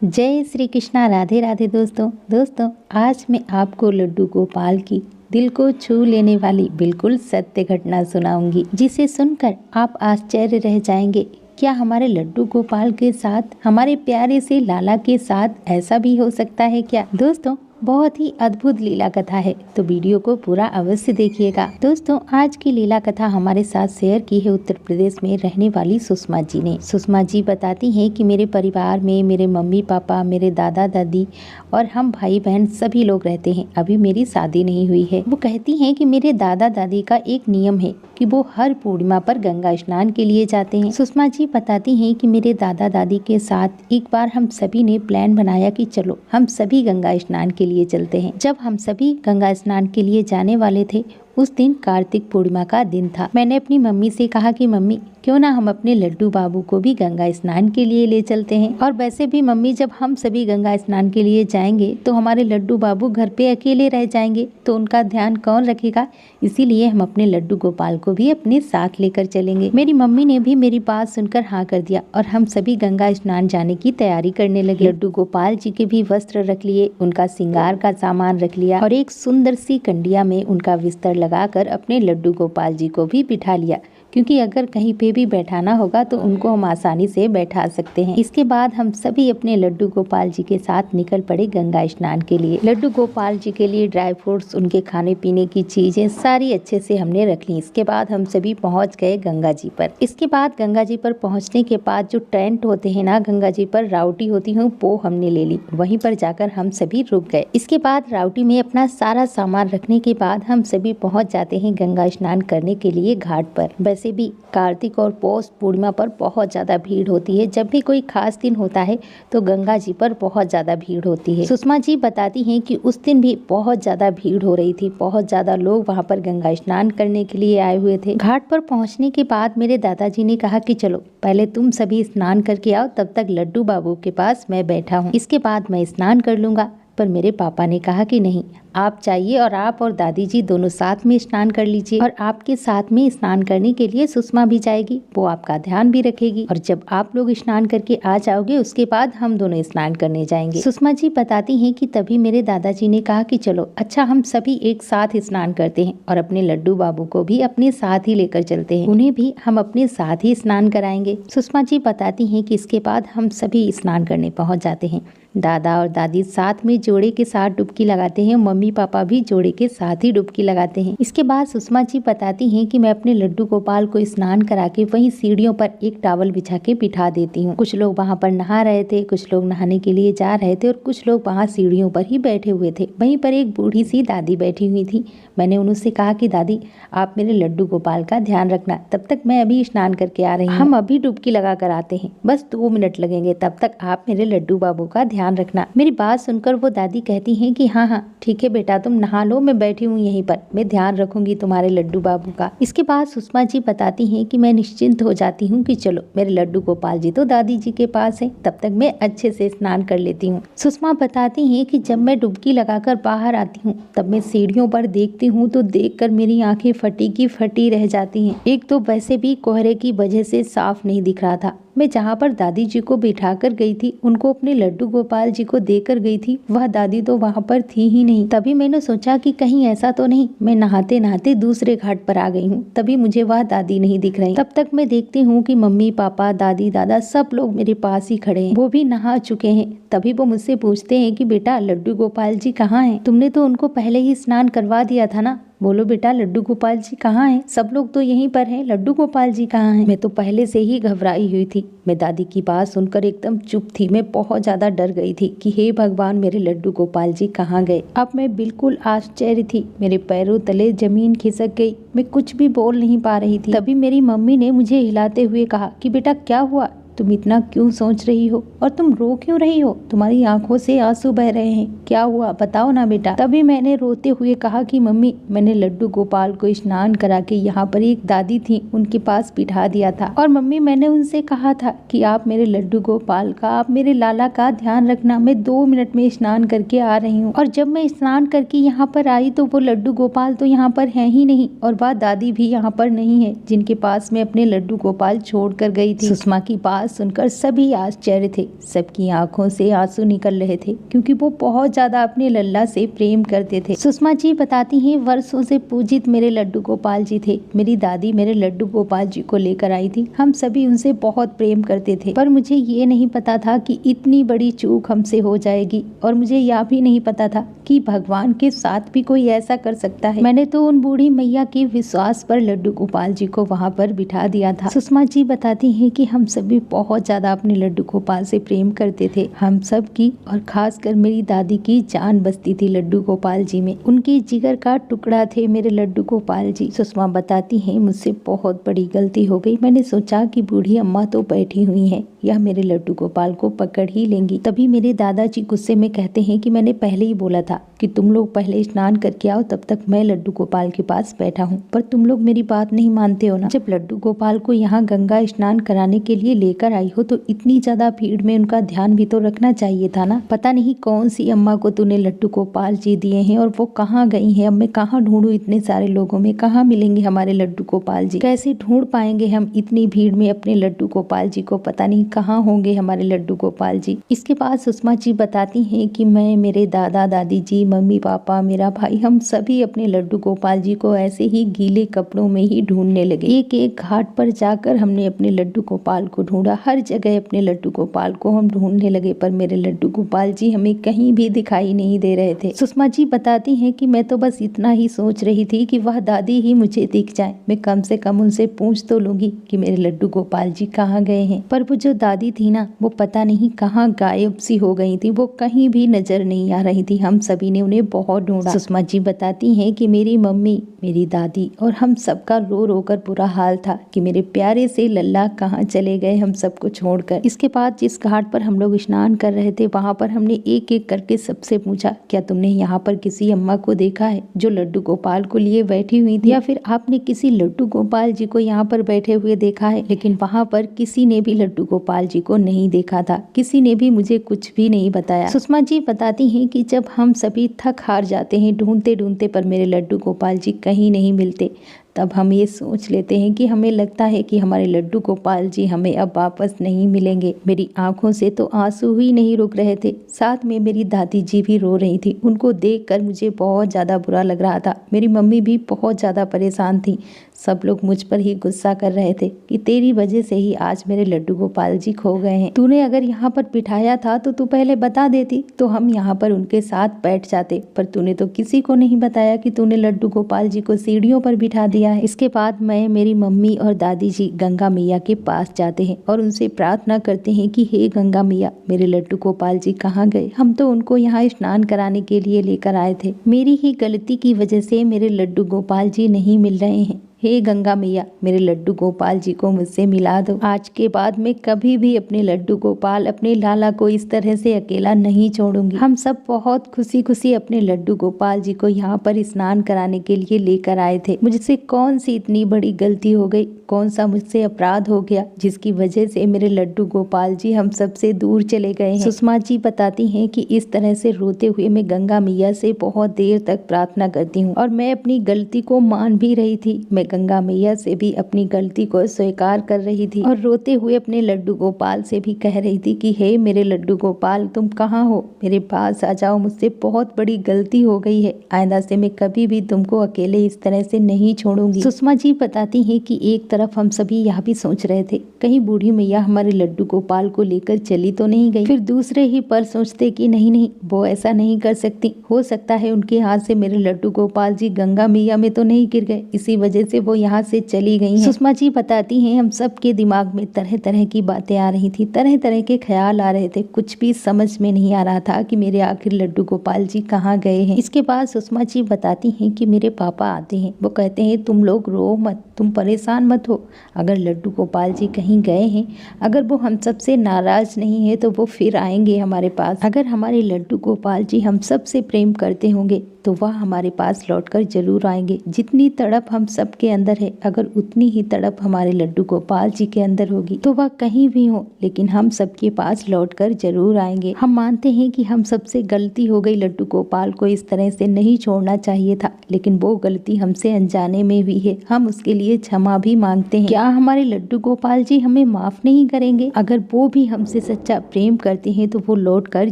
जय श्री कृष्णा। राधे राधे दोस्तों आज मैं आपको लड्डू गोपाल की दिल को छू लेने वाली बिल्कुल सत्य घटना सुनाऊंगी, जिसे सुनकर आप आश्चर्य रह जाएंगे। क्या हमारे लड्डू गोपाल के साथ, हमारे प्यारे से लाला के साथ ऐसा भी हो सकता है क्या? दोस्तों बहुत ही अद्भुत लीला कथा है, तो वीडियो को पूरा अवश्य देखिएगा। दोस्तों आज की लीला कथा हमारे साथ शेयर की है उत्तर प्रदेश में रहने वाली सुषमा जी ने। सुषमा जी बताती हैं कि मेरे परिवार में मेरे मम्मी पापा, मेरे दादा दादी और हम भाई बहन सभी लोग रहते हैं। अभी मेरी शादी नहीं हुई है। वो कहती हैं कि मेरे दादा दादी का एक नियम है कि वो हर पूर्णिमा पर गंगा स्नान के लिए जाते हैं। सुषमा जी बताती हैं कि मेरे दादा दादी के साथ एक बार हम सभी ने प्लान बनाया कि चलो हम सभी गंगा स्नान के लिए चलते हैं। जब हम सभी गंगा स्नान के लिए जाने वाले थे, उस दिन कार्तिक पूर्णिमा का दिन था। मैंने अपनी मम्मी से कहा कि मम्मी क्यों ना हम अपने लड्डू बाबू को भी गंगा स्नान के लिए ले चलते हैं। और वैसे भी मम्मी, जब हम सभी गंगा स्नान के लिए जाएंगे तो हमारे लड्डू बाबू घर पे अकेले रह जाएंगे, तो उनका ध्यान कौन रखेगा? इसीलिए हम अपने लड्डू गोपाल को भी अपने साथ लेकर चलेंगे। मेरी मम्मी ने भी मेरी बात सुनकर हाँ कर दिया और हम सभी गंगा स्नान जाने की तैयारी करने लगे। लड्डू गोपाल जी के भी वस्त्र रख लिए, उनका श्रृंगार का सामान रख लिया और एक सुंदर सी कंडिया में उनका बिस्तर लगाकर अपने लड्डू गोपाल जी को भी बिठा लिया, क्योंकि अगर कहीं पे भी बैठाना होगा तो उनको हम आसानी से बैठा सकते हैं। इसके बाद हम सभी अपने लड्डू गोपाल जी के साथ निकल पड़े गंगा स्नान के लिए। लड्डू गोपाल जी के लिए ड्राई फ्रूट्स, उनके खाने पीने की चीजें सारी अच्छे से हमने रख ली। इसके बाद हम सभी पहुंच गए गंगा जी पर। इसके बाद गंगा जी पर पहुंचने के बाद जो टेंट होते हैं ना गंगा जी पर, राउटी होती हूँ, वो हमने ले ली। वहीं पर जाकर हम सभी रुक गए। इसके बाद राउटी में अपना सारा सामान रखने के बाद हम सभी पहुँच जाते हैं गंगा स्नान करने के लिए घाट पर। वैसे भी कार्तिक और पौष पूर्णिमा पर बहुत ज्यादा भीड़ होती है। जब भी कोई खास दिन होता है तो गंगा जी पर बहुत ज्यादा भीड़ होती है। सुषमा जी बताती हैं कि उस दिन भी बहुत ज्यादा भीड़ हो रही थी। बहुत ज्यादा लोग वहां पर गंगा स्नान करने के लिए आए हुए थे। घाट पर पहुंचने के बाद मेरे दादाजी ने कहा कि चलो पहले तुम सभी स्नान करके आओ, तब तक लड्डू बाबू के पास मैं बैठा हूँ, इसके बाद मैं स्नान कर लूंगा। पर मेरे पापा ने कहा कि नहीं, आप चाहिए और आप और दादी जी दोनों साथ में स्नान कर लीजिए, और आपके साथ में स्नान करने के लिए सुषमा भी जाएगी, वो आपका ध्यान भी रखेगी, और जब आप लोग स्नान करके आ जाओगे उसके बाद हम दोनों स्नान करने जाएंगे। सुषमा जी बताती हैं कि तभी मेरे दादाजी ने कहा कि चलो अच्छा हम सभी एक साथ स्नान करते हैं और अपने लड्डू बाबू को भी अपने साथ ही लेकर चलते हैं, उन्हें भी हम अपने साथ ही स्नान कराएंगे। सुषमा जी बताती हैं कि इसके बाद हम सभी स्नान करने पहुंच जाते हैं। दादा और दादी साथ में जोड़े के साथ डुबकी लगाते हैं, मम्मी पापा भी जोड़े के साथ ही डुबकी लगाते हैं। इसके बाद सुषमा जी बताती हैं कि मैं अपने लड्डू गोपाल को स्नान करा के वहीं सीढ़ियों पर एक टॉवल बिछा के बिठा देती हूँ। कुछ लोग वहाँ पर नहा रहे थे, कुछ लोग नहाने के लिए जा रहे थे और कुछ लोग वहाँ सीढ़ियों पर ही बैठे हुए थे। वहीं पर एक बूढ़ी सी दादी बैठी हुई थी। मैंने उनसे कहा कि दादी आप मेरे लड्डू गोपाल का ध्यान रखना, तब तक मैं अभी स्नान करके आ रही हूँ, हम अभी डुबकी लगा कर आते हैं, बस 2 मिनट लगेंगे, तब तक आप मेरे लड्डू बाबू का ध्यान रखना। मेरी बात सुनकर वो दादी कहती हैं कि हाँ हाँ ठीक है बेटा, तुम नहा लो, मैं बैठी हूँ यहीं पर, मैं ध्यान रखूंगी तुम्हारे लड्डू बाबू का। इसके बाद सुषमा जी बताती हैं कि मैं निश्चिंत हो जाती हूँ कि चलो मेरे लड्डू गोपाल जी तो दादी जी के पास है, तब तक मैं अच्छे से स्नान कर लेती हूँ। सुषमा बताती हैं कि जब मैं डुबकी लगाकर बाहर आती हूँ तब मैं सीढ़ियों पर देखती हूँ तो देखकर मेरी आंखें फटी की फटी रह जाती हैं। एक तो वैसे भी कोहरे की वजह से साफ नहीं दिख रहा था। मैं जहाँ पर दादी जी को बिठा कर गई थी, उनको अपने लड्डू गोपाल जी को देकर गई थी, वह दादी तो वहाँ पर थी ही नहीं। तभी मैंने सोचा कि कहीं ऐसा तो नहीं मैं नहाते नहाते दूसरे घाट पर आ गई हूँ, तभी मुझे वह दादी नहीं दिख रही। तब तक मैं देखती हूँ कि मम्मी पापा दादी दादा सब लोग मेरे पास ही खड़े हैं, वो भी नहा चुके हैं। तभी वो मुझसे पूछते हैं कि बेटा लड्डू गोपाल जी कहाँ हैं? तुमने तो उनको पहले ही स्नान करवा दिया था ना, बोलो बेटा लड्डू गोपाल जी कहाँ हैं? सब लोग तो यहीं पर हैं, लड्डू गोपाल जी कहाँ हैं? मैं तो पहले से ही घबराई हुई थी। मैं दादी की बात सुनकर एकदम चुप थी। मैं बहुत ज्यादा डर गई थी कि हे भगवान मेरे लड्डू गोपाल जी कहाँ गए। अब मैं बिल्कुल आश्चर्य थी, मेरे पैरों तले जमीन खिसक गई, मैं कुछ भी बोल नहीं पा रही थी। तभी मेरी मम्मी ने मुझे हिलाते हुए कहा कि बेटा क्या हुआ, तुम इतना क्यों सोच रही हो और तुम रो क्यों रही हो? तुम्हारी आंखों से आंसू बह रहे हैं, क्या हुआ बताओ ना बेटा। तभी मैंने रोते हुए कहा कि मम्मी मैंने लड्डू गोपाल को स्नान करा के यहाँ पर एक दादी थी उनके पास बिठा दिया था, और मम्मी मैंने उनसे कहा था कि आप मेरे लड्डू गोपाल का, आप मेरे लाला का ध्यान रखना, मैं 2 मिनट में स्नान करके आ रही हूँ। और जब मैं स्नान करके यहाँ पर आई तो वो लड्डू गोपाल तो यहाँ पर है ही नहीं, और वह दादी भी यहाँ पर नहीं है जिनके पास मैं अपने लड्डू गोपाल छोड़ कर गई थी। सुषमा की बात बात सुनकर सभी आश्चर्य थे, सबकी आंखों से आंसू निकल रहे थे क्योंकि वो बहुत ज्यादा अपने लल्ला से प्रेम करते थे। सुषमा जी बताती हैं, वर्षों से पूजित मेरे लड्डू गोपाल जी थे। मेरी दादी मेरे लड्डू गोपाल जी को लेकर आई थी। हम सभी उनसे बहुत प्रेम करते थे, पर मुझे ये नहीं पता था कि इतनी बड़ी चूक हमसे हो जाएगी, और मुझे यह भी नहीं पता था कि भगवान के साथ भी कोई ऐसा कर सकता है। मैंने तो उन बूढ़ी मैया के विश्वास पर लड्डू गोपाल जी को वहाँ पर बिठा दिया था। सुषमा जी बताती हैं कि हम सभी बहुत ज्यादा अपने लड्डू गोपाल से प्रेम करते थे। हम सब की और खासकर मेरी दादी की जान बसती थी लड्डू गोपाल जी में। उनके जिगर का टुकड़ा थे मेरे लड्डू गोपाल जी। सुषमा बताती हैं, मुझसे बहुत बड़ी गलती हो गई। मैंने सोचा कि बूढ़ी अम्मा तो बैठी हुई हैं, यह मेरे लड्डू गोपाल को पकड़ ही लेंगी। तभी मेरे दादाजी गुस्से में कहते हैं कि मैंने पहले ही बोला था कि तुम लोग पहले स्नान करके आओ, तब तक मैं लड्डू गोपाल के पास बैठा हूँ, पर तुम लोग मेरी बात नहीं मानते हो ना। जब लड्डू गोपाल को यहाँ गंगा स्नान कराने के लिए लेकर आई हो तो इतनी ज्यादा भीड़ में उनका ध्यान भी तो रखना चाहिए था ना। पता नहीं कौन सी अम्मा को तूने लड्डू गोपाल जी दिए हैं और वो कहाँ गई हैं। अब मैं कहाँ ढूंढूं इतने सारे लोगों में, कहाँ मिलेंगे हमारे लड्डू गोपाल जी, कैसे ढूंढ पाएंगे हम इतनी भीड़ में अपने लड्डू गोपाल जी को। पता नहीं कहाँ होंगे हमारे लड्डू गोपाल जी। इसके बाद सुषमा जी बताती हैं कि मैं, मेरे दादा दादी जी, मम्मी पापा, मेरा भाई, हम सभी अपने लड्डू गोपाल जी को ऐसे ही गीले कपड़ों में ही ढूंढने लगे। एक एक घाट पर जाकर हमने अपने लड्डू गोपाल को ढूंढा। हर जगह अपने लड्डू गोपाल को हम ढूंढने लगे, पर मेरे लड्डू गोपाल जी हमें कहीं भी दिखाई नहीं दे रहे थे। सुषमा जी बताती हैं कि मैं तो बस इतना ही सोच रही थी कि वह दादी ही मुझे दिख जाए, मैं कम से कम उनसे पूछ तो लूंगी कि मेरे लड्डू गोपाल जी कहाँ गए हैं। पर वो जो दादी थी ना, वो पता नहीं कहाँ गायब सी हो गई थी, वो कहीं भी नजर नहीं आ रही थी। हम सभी ने उन्हें बहुत ढूंढा। सुषमा जी बताती हैं कि मेरी मम्मी, मेरी दादी और हम सबका रो रो कर बुरा हाल था कि मेरे प्यारे से लल्ला कहाँ चले गए हम सबको छोड़कर। इसके बाद जिस घाट पर हम लोग स्नान कर रहे थे, वहाँ पर हमने एक एक करके सबसे पूछा, क्या तुमने यहाँ पर किसी अम्मा को देखा है जो लड्डू गोपाल को लिए बैठी हुई थी, या फिर आपने किसी लड्डू गोपाल जी को यहाँ पर बैठे हुए देखा है। लेकिन वहाँ पर किसी ने भी लड्डू गोपाल जी को नहीं देखा था, किसी ने भी मुझे कुछ भी नहीं बताया। सुषमा जी बताती हैं कि जब हम सभी थक हार जाते हैं ढूंढते ढूंढते, पर मेरे लड्डू गोपाल जी कहीं नहीं मिलते, तब हम ये सोच लेते हैं कि हमें लगता है कि हमारे लड्डू गोपाल जी हमें अब वापस नहीं मिलेंगे। मेरी आंखों से तो आंसू ही नहीं रुक रहे थे, साथ में मेरी दादी जी भी रो रही थी। उनको देखकर मुझे बहुत ज़्यादा बुरा लग रहा था। मेरी मम्मी भी बहुत ज़्यादा परेशान थी। सब लोग मुझ पर ही गुस्सा कर रहे थे कि तेरी वजह से ही आज मेरे लड्डू गोपाल जी खो गए हैं। तूने अगर यहाँ पर बिठाया था तो तू पहले बता देती, तो हम यहाँ पर उनके साथ बैठ जाते, पर तूने तो किसी को नहीं बताया कि तूने लड्डू गोपाल जी को सीढ़ियों पर बिठा दिया है। इसके बाद मैं, मेरी मम्मी और दादी जी गंगा मैया के पास जाते हैं और उनसे प्रार्थना करते हैं कि हे गंगा मैया, मेरे लड्डू गोपाल जी कहाँ गए। हम तो उनको यहाँ स्नान कराने के लिए लेकर आए थे। मेरी ही गलती की वजह से मेरे लड्डू गोपाल जी नहीं मिल रहे हैं। हे गंगा मैया, मेरे लड्डू गोपाल जी को मुझसे मिला दो। आज के बाद मैं कभी भी अपने लड्डू गोपाल, अपने लाला को इस तरह से अकेला नहीं छोड़ूंगी। हम सब बहुत खुशी खुशी अपने लड्डू गोपाल जी को यहाँ पर स्नान कराने के लिए लेकर आए थे। मुझसे कौन सी इतनी बड़ी गलती हो गई, कौन सा मुझसे अपराध हो गया जिसकी वजह से मेरे लड्डू गोपाल जी हम सबसे दूर चले गए हैं। सुषमा जी बताती हैं कि इस तरह से रोते हुए मैं गंगा मैया से बहुत देर तक प्रार्थना करती हूँ और मैं अपनी गलती को मान भी रही थी। मैं गंगा मैया से भी अपनी गलती को स्वीकार कर रही थी और रोते हुए अपने लड्डू गोपाल से भी कह रही थी कि हे मेरे लड्डू गोपाल, तुम कहाँ हो, मेरे पास आ जाओ, मुझसे बहुत बड़ी गलती हो गई है। आइंदा से मैं कभी भी तुमको अकेले इस तरह से नहीं छोड़ूंगी। सुषमा जी बताती हैं कि एक तरफ हम सभी यह भी सोच रहे थे कहीं बूढ़ी मैया हमारे लड्डू गोपाल को लेकर चली तो नहीं गई। फिर दूसरे ही पर सोचते कि नहीं, वो ऐसा नहीं कर सकती, हो सकता है उनके हाथ से मेरे लड्डू गोपाल जी गंगा मैया में तो नहीं गिर गए, इसी वजह से वो यहाँ से चली गई हैं। सुषमा जी बताती हैं हम सबके दिमाग में तरह तरह की बातें आ रही थी, तरह तरह के ख्याल आ रहे थे, कुछ भी समझ में नहीं आ रहा था कि मेरे आखिर लड्डू गोपाल जी कहाँ गए हैं। इसके बाद सुषमा जी बताती हैं कि मेरे पापा आते हैं, वो कहते हैं तुम लोग रो मत, तुम परेशान मत हो, अगर लड्डू गोपाल जी कहीं गए हैं, अगर वो हम सबसे नाराज नहीं है तो वो फिर आएंगे हमारे पास। अगर हमारे लड्डू गोपाल जी हम सबसे प्रेम करते होंगे तो वह हमारे पास लौटकर जरूर आएंगे। जितनी तड़प हम सबके अंदर है, अगर उतनी ही तड़प हमारे लड्डू गोपाल जी के अंदर होगी तो वह कहीं भी हो लेकिन हम सबके पास लौटकर जरूर आएंगे। हम मानते हैं कि हम सबसे गलती हो गई, लड्डू गोपाल को इस तरह से नहीं छोड़ना चाहिए था, लेकिन वो गलती हमसे अनजाने में हुई है। हम उसके लिए क्षमा भी मांगते हैं। क्या हमारे लड्डू गोपाल जी हमें माफ नहीं करेंगे? अगर वो भी हमसे सच्चा प्रेम करते हैं तो वो लौट कर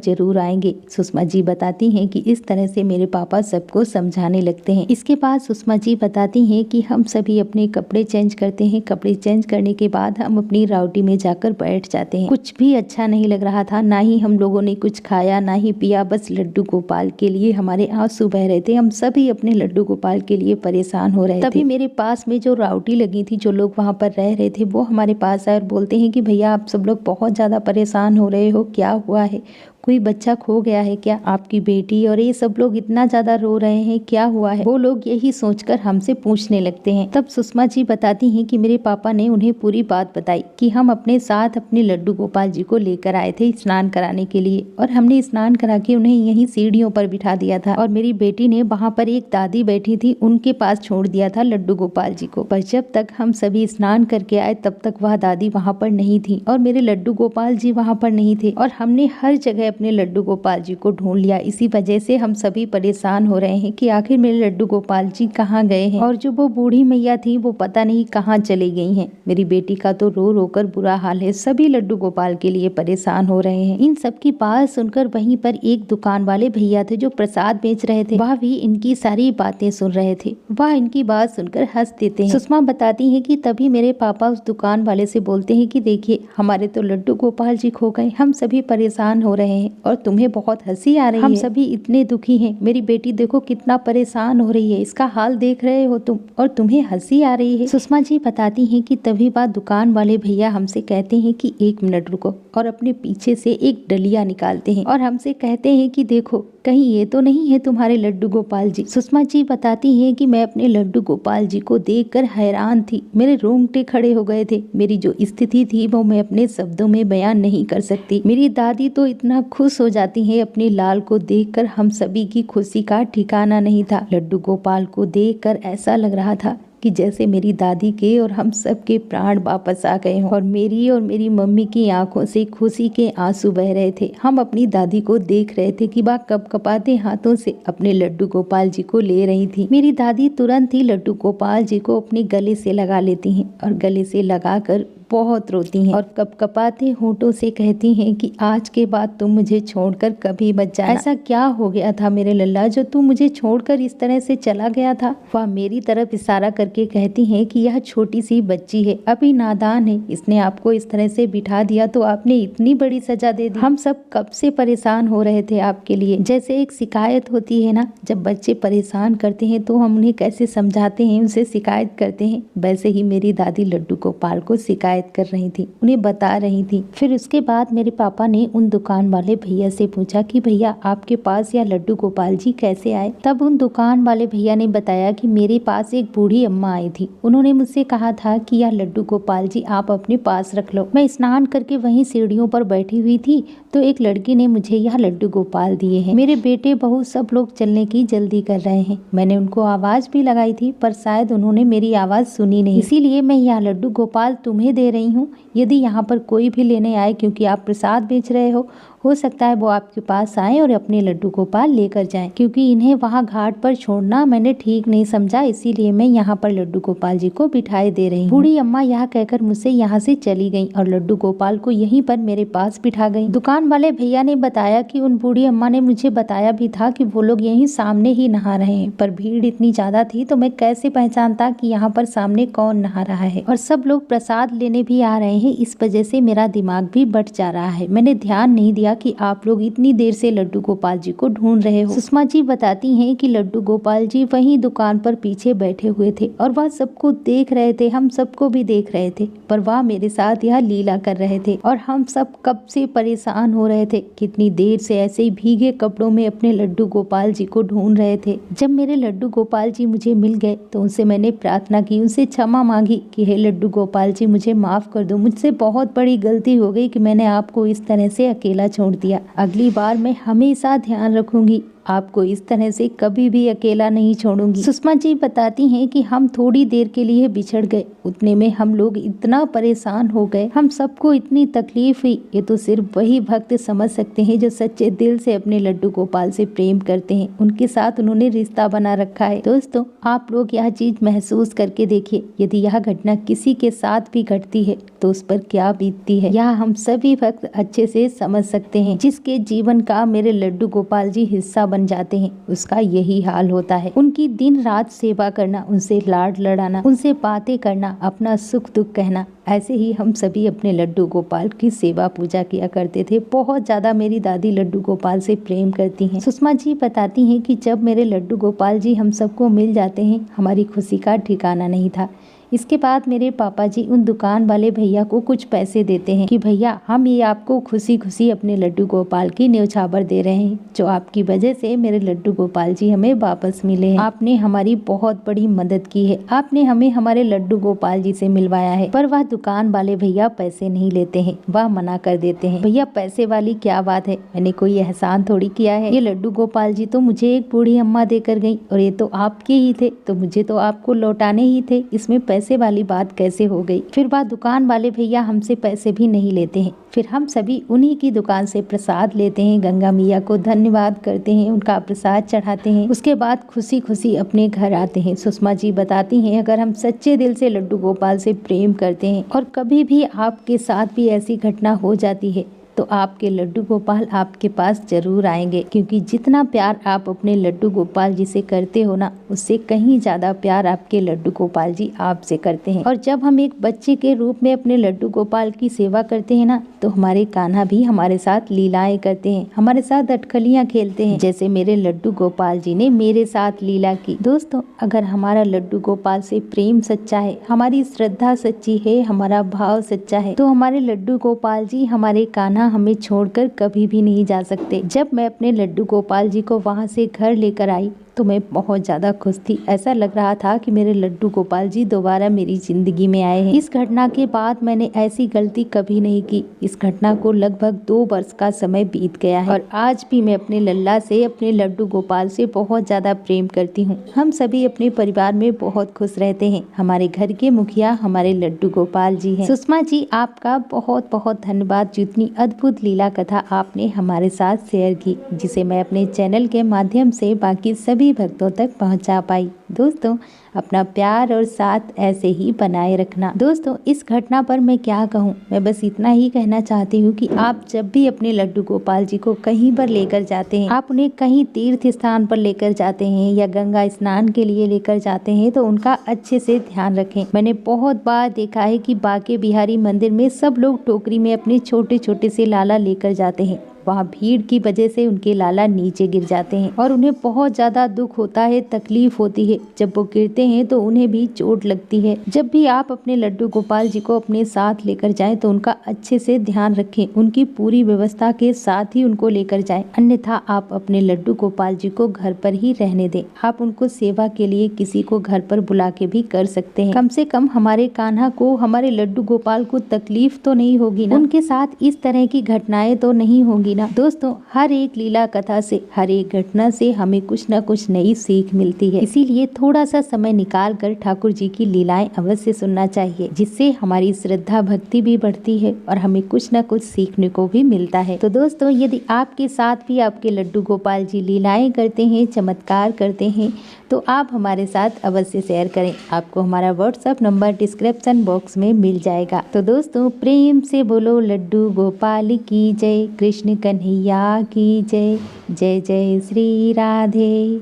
जरूर आएंगे। सुषमा जी बताती हैं कि इस तरह से मेरे पापा सबको समझाने लगते हैं। इसके बाद सुषमा जी बताती हैं कि हम सभी अपने कपड़े चेंज करते हैं। कपड़े चेंज करने के बाद हम अपनी राउटी में जाकर बैठ जाते हैं। कुछ भी अच्छा नहीं लग रहा था, ना ही हम लोगों ने कुछ खाया ना ही पिया, बस लड्डू गोपाल के लिए हमारे आंसू बह रहे थे। हम सभी अपने लड्डू गोपाल के लिए परेशान हो रहे थे। तभी मेरे पास में जो राउटी लगी थी, जो लोग वहाँ पर रह रहे थे, वो हमारे पास आए और बोलते हैं कि भैया आप सब लोग बहुत ज्यादा परेशान हो रहे हो, क्या हुआ है? कोई बच्चा खो गया है क्या? आपकी बेटी और ये सब लोग इतना ज्यादा रो रहे हैं, क्या हुआ है? वो लोग यही सोचकर हमसे पूछने लगते हैं। तब सुषमा जी बताती हैं कि मेरे पापा ने उन्हें पूरी बात बताई कि हम अपने साथ अपने लड्डू गोपाल जी को लेकर आए थे स्नान कराने के लिए, और हमने स्नान करा के उन्हें यहीं सीढ़ियों पर बिठा दिया था, और मेरी बेटी ने वहाँ पर एक दादी बैठी थी, उनके पास छोड़ दिया था लड्डू गोपाल जी को। पर जब तक हम सभी स्नान करके आए तब तक वह दादी वहाँ पर नहीं थी और मेरे लड्डू गोपाल जी वहाँ पर नहीं थे, और हमने हर जगह अपने लड्डू गोपाल जी को ढूंढ लिया। इसी वजह से हम सभी परेशान हो रहे हैं कि आखिर मेरे लड्डू गोपाल जी कहाँ गए हैं, और जो वो बूढ़ी मैया थी वो पता नहीं कहाँ चली गई हैं। मेरी बेटी का तो रो रो कर बुरा हाल है। सभी लड्डू गोपाल के लिए परेशान हो रहे हैं। इन सब की बात सुनकर वहीं पर एक दुकान वाले भैया थे जो प्रसाद बेच रहे थे, वह भी इनकी सारी बातें सुन रहे थे। वह इनकी बात सुनकर हंस देते हैं। सुषमा बताती है कि तभी मेरे पापा उस दुकान वाले से बोलते हैं कि देखिए हमारे तो लड्डू गोपाल जी खो गए, हम सभी परेशान हो रहे हैं और तुम्हें बहुत हंसी आ रही है। हम सभी इतने दुखी हैं। मेरी बेटी देखो कितना परेशान हो रही है, इसका हाल देख रहे हो तुम, और तुम्हें हंसी आ रही है। सुषमा जी बताती हैं कि तभी बात दुकान वाले भैया हमसे कहते हैं कि 1 मिनट रुको, और अपने पीछे से एक डलिया निकालते हैं और हमसे कहते हैं कि देखो कहीं ये तो नहीं है तुम्हारे लड्डू गोपाल जी। सुषमा जी बताती हैं कि मैं अपने लड्डू गोपाल जी को देखकर हैरान थी, मेरे रोंगटे खड़े हो गए थे। मेरी जो स्थिति थी वो मैं अपने शब्दों में बयान नहीं कर सकती। मेरी दादी तो इतना खुश हो जाती है अपने लाल को देखकर, हम सभी की खुशी का ठिकाना नहीं था। लड्डू गोपाल को देखकर ऐसा लग रहा था कि जैसे मेरी दादी के और हम सब के प्राण वापस आ गए हों, और मेरी मम्मी की आंखों से खुशी के आंसू बह रहे थे। हम अपनी दादी को देख रहे थे कि वह कपकपाते हाथों से अपने लड्डू गोपाल जी को ले रही थी। मेरी दादी तुरंत ही लड्डू गोपाल जी को अपने गले से लगा लेती हैं और गले से लगाकर बहुत रोती हैं और कपकपाते होठों से कहती हैं कि आज के बाद तुम मुझे छोड़कर कभी मत जाना। ऐसा क्या हो गया था मेरे लल्ला जो तू मुझे छोड़कर इस तरह से चला गया था? वह मेरी तरफ इशारा करके कहती हैं कि यह छोटी सी बच्ची है, अभी नादान है, इसने आपको इस तरह से बिठा दिया तो आपने इतनी बड़ी सजा दे दी। हम सब कब से परेशान हो रहे थे आपके लिए। जैसे एक शिकायत होती है ना, जब बच्चे परेशान करते हैं तो हम उन्हें कैसे समझाते हैं, उनसे शिकायत करते हैं, वैसे ही मेरी दादी लड्डू गोपाल को शिकायत कर रही थी, उन्हें बता रही थी। फिर उसके बाद मेरे पापा ने उन दुकान वाले भैया से पूछा कि भैया आपके पास यह लड्डू गोपाल जी कैसे आए? तब उन दुकान वाले भैया ने बताया कि मेरे पास एक बूढ़ी अम्मा आई थी, उन्होंने मुझसे कहा था कि यह लड्डू गोपाल जी आप अपने पास रख लो। मैं स्नान करके वहीं सीढ़ियों पर बैठी हुई थी तो एक लड़की ने मुझे यह लड्डू गोपाल दिए हैं। मेरे बेटे बहू सब लोग चलने की जल्दी कर रहे हैं। मैंने उनको आवाज भी लगाई थी पर शायद उन्होंने मेरी आवाज सुनी नहीं, इसीलिए मैं यह लड्डू गोपाल तुम्हें दे रही हूँ। यदि यहाँ पर कोई भी लेने आए, क्योंकि आप प्रसाद बेच रहे हो सकता है वो आपके पास आए और अपने लड्डू गोपाल लेकर जाएं, क्योंकि इन्हें वहाँ घाट पर छोड़ना मैंने ठीक नहीं समझा, इसीलिए मैं यहाँ पर लड्डू गोपाल जी को बिठाए दे रही हूँ। बूढ़ी अम्मा यह कहकर मुझसे यहाँ से चली गई और लड्डू गोपाल को यहीं पर मेरे पास बिठा गई। दुकान वाले भैया ने बताया कि उन बूढ़ी अम्मा ने मुझे बताया भी था कि वो लोग यहीं सामने ही नहा रहे हैं, पर भीड़ इतनी ज्यादा थी तो मैं कैसे पहचानता कि यहाँ पर सामने कौन नहा रहा है। और सब लोग प्रसाद लेने भी आ रहे हैं, इस वजह से मेरा दिमाग भी बट जा रहा है। मैंने ध्यान नहीं दिया कि आप लोग इतनी देर से लड्डू गोपाल जी को ढूंढ रहे हो। सुषमा जी बताती हैं कि लड्डू गोपाल जी वहीं दुकान पर पीछे बैठे हुए थे और वह सबको देख रहे थे, हम सबको भी देख रहे थे, पर वह मेरे साथ यह लीला कर रहे थे और हम सब कब से परेशान हो रहे थे, कितनी देर से ऐसे ही भीगे कपड़ों में अपने लड्डू गोपाल जी को ढूंढ रहे थे। जब मेरे लड्डू गोपाल जी मुझे मिल गए तो उनसे मैंने प्रार्थना की, उनसे क्षमा मांगी कि हे लड्डू गोपाल जी मुझे माफ कर दो, मुझसे बहुत बड़ी गलती हो गई कि मैंने आपको इस तरह से अकेला छोड़ दिया। अगली बार मैं हमेशा ध्यान रखूंगी आपको इस तरह से कभी भी अकेला नहीं छोड़ूंगी। सुषमा जी बताती हैं कि हम थोड़ी देर के लिए बिछड़ गए, उतने में हम लोग इतना परेशान हो गए, हम सबको इतनी तकलीफ हुई। ये तो सिर्फ वही भक्त समझ सकते हैं जो सच्चे दिल से अपने लड्डू गोपाल से प्रेम करते हैं, उनके साथ उन्होंने रिश्ता बना रखा है। दोस्तों, आप लोग यह चीज महसूस करके देखिए, यदि यह घटना किसी के साथ भी घटती है तो उस पर क्या बीतती है, यह हम सभी भक्त अच्छे से समझ सकते हैं। जिसके जीवन का मेरे लड्डू गोपाल जी हिस्सा बन जाते हैं, उसका यही हाल होता है। उनकी दिन रात सेवा करना, उनसे लाड लड़ाना, उनसे बातें करना, अपना सुख दुख कहना, ऐसे ही हम सभी अपने लड्डू गोपाल की सेवा पूजा किया करते थे। बहुत ज्यादा मेरी दादी लड्डू गोपाल से प्रेम करती हैं। सुषमा जी बताती हैं कि जब मेरे लड्डू गोपाल जी हम सबको मिल जाते हैं, हमारी खुशी का ठिकाना नहीं था। इसके बाद मेरे पापा जी उन दुकान वाले भैया को कुछ पैसे देते हैं कि भैया हम ये आपको खुशी खुशी अपने लड्डू गोपाल की न्यौछावर दे रहे हैं, जो आपकी वजह से मेरे लड्डू गोपाल जी हमें वापस मिले हैं। आपने हमारी बहुत बड़ी मदद की है, आपने हमें हमारे लड्डू गोपाल जी से मिलवाया है। पर वह दुकान वाले भैया पैसे नहीं लेते हैं, वह मना कर देते हैं। भैया पैसे वाली क्या बात है, मैंने कोई एहसान थोड़ी किया है। ये लड्डू गोपाल जी तो मुझे एक बूढ़ी अम्मा देकर गई और ये तो आपके ही थे, तो मुझे तो आपको लौटाने ही थे, इसमें पैसे वाली बात कैसे हो गई। फिर वह दुकान वाले भैया हमसे पैसे भी नहीं लेते हैं। फिर हम सभी उन्हीं की दुकान से प्रसाद लेते हैं, गंगा मैया को धन्यवाद करते हैं, उनका प्रसाद चढ़ाते हैं, उसके बाद खुशी खुशी अपने घर आते हैं। सुषमा जी बताती हैं, अगर हम सच्चे दिल से लड्डू गोपाल से प्रेम करते हैं और कभी भी आपके साथ भी ऐसी घटना हो जाती है तो आपके लड्डू गोपाल आपके पास जरूर आएंगे, क्योंकि जितना प्यार आप अपने लड्डू गोपाल जी से करते हो ना, उससे कहीं ज्यादा प्यार आपके लड्डू गोपाल जी आपसे करते हैं। और जब हम एक बच्चे के रूप में अपने लड्डू गोपाल की सेवा करते हैं ना, तो हमारे कान्हा भी हमारे साथ लीलाएं करते हैं, हमारे साथ अटकलियां खेलते हैं, जैसे मेरे लड्डू गोपाल जी ने मेरे साथ लीला की। दोस्तों, अगर हमारा लड्डू गोपाल से प्रेम सच्चा है, हमारी श्रद्धा सच्ची है, हमारा भाव सच्चा है, तो हमारे लड्डू गोपाल जी, हमारे कान्हा हमें छोड़कर कभी भी नहीं जा सकते। जब मैं अपने लड्डू गोपाल जी को वहां से घर लेकर आई तो मैं बहुत ज्यादा खुश थी। ऐसा लग रहा था कि मेरे लड्डू गोपाल जी दोबारा मेरी जिंदगी में आए हैं। इस घटना के बाद मैंने ऐसी गलती कभी नहीं की। इस घटना को लगभग 2 वर्ष का समय बीत गया है और आज भी मैं अपने लल्ला से, अपने लड्डू गोपाल से बहुत ज्यादा प्रेम करती हूँ। हम सभी अपने परिवार में बहुत खुश रहते हैं। हमारे घर के मुखिया हमारे लड्डू गोपाल जी हैं। सुषमा जी, आपका बहुत बहुत धन्यवाद, जितनी अद्भुत लीला कथा आपने हमारे साथ शेयर की, जिसे मैं अपने चैनल के माध्यम से बाकी सभी भक्तों तक पहुंचा पाई। दोस्तों, अपना प्यार और साथ ऐसे ही बनाए रखना। दोस्तों, इस घटना पर मैं क्या कहूँ, मैं बस इतना ही कहना चाहती हूँ कि आप जब भी अपने लड्डू गोपाल जी को कहीं पर लेकर जाते हैं, आप उन्हें कहीं तीर्थ स्थान पर लेकर जाते हैं या गंगा स्नान के लिए लेकर जाते हैं, तो उनका अच्छे से ध्यान रखें। मैंने बहुत बार देखा है कि बांके बिहारी मंदिर में सब लोग टोकरी में अपने छोटे छोटे से लाला लेकर जाते हैं। वहाँ भीड़ की वजह से उनके लाला नीचे गिर जाते हैं और उन्हें बहुत ज्यादा दुख होता है, तकलीफ होती है। जब वो गिरते हैं तो उन्हें भी चोट लगती है। जब भी आप अपने लड्डू गोपाल जी को अपने साथ लेकर जाएं तो उनका अच्छे से ध्यान रखें, उनकी पूरी व्यवस्था के साथ ही उनको लेकर जाएं, अन्यथा आप अपने लड्डू गोपाल जी को घर पर ही रहने दें। आप उनको सेवा के लिए किसी को घर पर बुला के भी कर सकते हैं। कम से कम हमारे कान्हा को, हमारे लड्डू गोपाल को तकलीफ तो नहीं होगी ना, उनके साथ इस तरह की घटनाएं तो नहीं होंगी ना। दोस्तों, हर एक लीला कथा से, हर एक घटना से हमें कुछ न कुछ नई सीख मिलती है। इसीलिए थोड़ा सा समय निकाल कर ठाकुर जी की लीलाएं अवश्य सुनना चाहिए, जिससे हमारी श्रद्धा भक्ति भी बढ़ती है और हमें कुछ न कुछ सीखने को भी मिलता है। तो दोस्तों, यदि आपके साथ भी आपके लड्डू गोपाल जी लीलाएं करते हैं, चमत्कार करते हैं, तो आप हमारे साथ अवश्य शेयर करें। आपको हमारा व्हाट्सएप नंबर डिस्क्रिप्शन बॉक्स में मिल जाएगा। तो दोस्तों, प्रेम से बोलो लड्डू गोपाल की जय, कृष्ण कन्हैया की जय। जय जय श्री राधे।